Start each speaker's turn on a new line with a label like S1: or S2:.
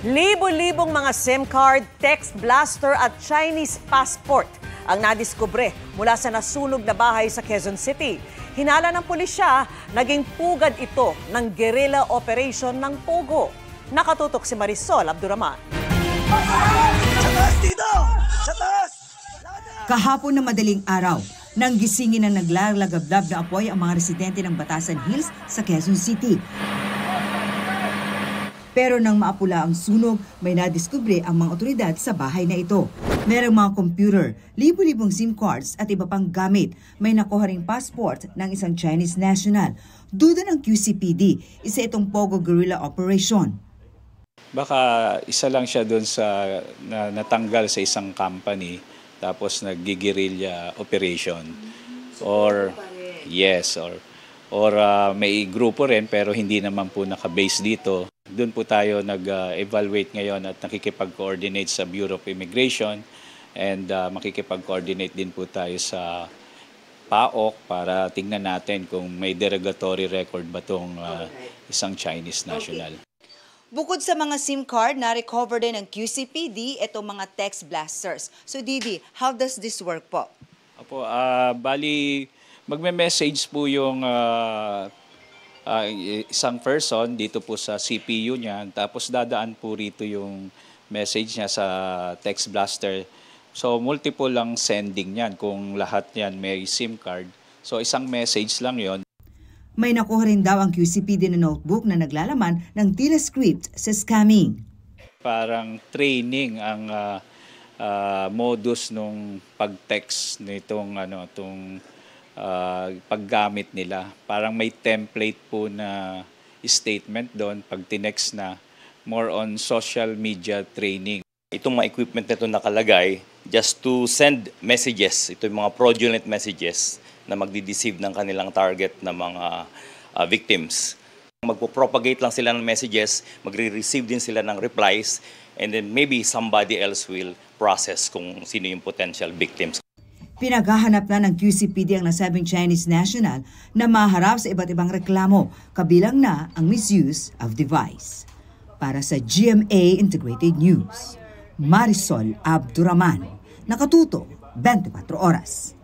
S1: Libo-libong mga SIM card, text blaster at Chinese passport ang nadiskubre mula sa nasunog na bahay sa Quezon City. Hinala ng pulisya, naging pugad ito ng guerrilla operation ng Pogo. Nakatutok si Marisol Abduraman.
S2: Sa taas dito! Sa taas!
S3: Kahapon na madaling araw, nang gisingin ng naglalagablab na apoy ang mga residente ng Batasan Hills sa Quezon City. Pero nang maapula ang sunog, may nadiskubre ang mga otoridad sa bahay na ito. Merong mga computer, libo-libong SIM cards at iba pang gamit. May nakuha ring passport ng isang Chinese national. Duda ng QCPD, isa itong Pogo guerrilla operation.
S4: Baka isa lang siya doon sa natanggal sa isang company tapos nag-guerrilla operation. Or yes, or may grupo rin pero hindi naman po naka-base dito. Doon po tayo nag-evaluate ngayon at nakikipag-coordinate sa Bureau of Immigration and makikipag-coordinate din po tayo sa PAOK para tingnan natin kung may derogatory record ba itong isang Chinese national.
S3: Bukod sa mga SIM card, na-recover din ng QCPD itong mga text blasters. So Didi, how does this work po?
S4: Opo, bali magme-message po yung isang person dito po sa CPU niya, tapos dadaan po rito yung message niya sa text blaster. So multiple lang sending niyan kung lahat niyan may SIM card. So isang message lang yon.
S3: May nakuha rin daw ang QCPD na notebook na naglalaman ng tila script sa scamming.
S4: Parang training ang modus nung pag-text nitong paggamit nila. Parang may template po na statement doon pag tinext na, more on social media training.
S5: Itong mga equipment na ito nakalagay just to send messages, ito yung mga fraudulent messages na magdi-deceive ng kanilang target na mga victims. Magpo-propagate lang sila ng messages, magre-receive din sila ng replies, and then maybe somebody else will process kung sino yung potential victims.
S3: Pinaghahanap na ng QCPD ang nasabing Chinese national na maharap sa iba't ibang reklamo, kabilang na ang misuse of device. Para sa GMA Integrated News, Marisol Abduraman, nakatuto 24 oras.